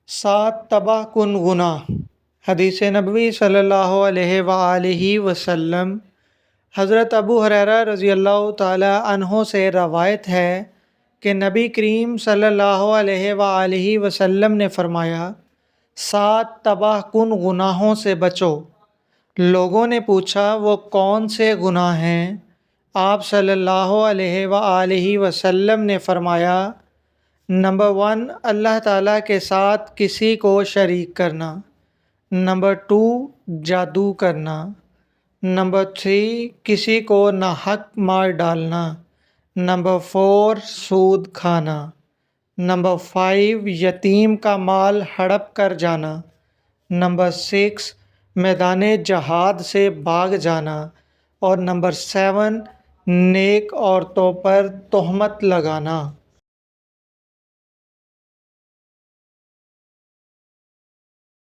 7 تباہ کن گناہ۔ حدیث نبوی صلی اللہ علیہ وآلہ وسلم حضرت ابو ہریرہ رضی اللہ تعالی عنہ سے روایت ہے کہ نبی کریم صلی اللہ علیہ وآلہ وسلم نے فرمایا، 7 تباہ کن گناہوں سے بچو۔ لوگوں نے پوچھا وہ کون سے گناہ ہیں؟ آپ صلی اللہ علیہ وآلہ وسلم نے فرمایا، نمبر 1 اللہ تعالیٰ کے ساتھ کسی کو شریک کرنا، نمبر 2 جادو کرنا، نمبر 3 کسی کو ناحق مار ڈالنا، نمبر 4 سود کھانا، نمبر 5 یتیم کا مال ہڑپ کر جانا، نمبر 6 میدان جہاد سے بھاگ جانا، اور نمبر 7 نیک عورتوں پر تہمت لگانا۔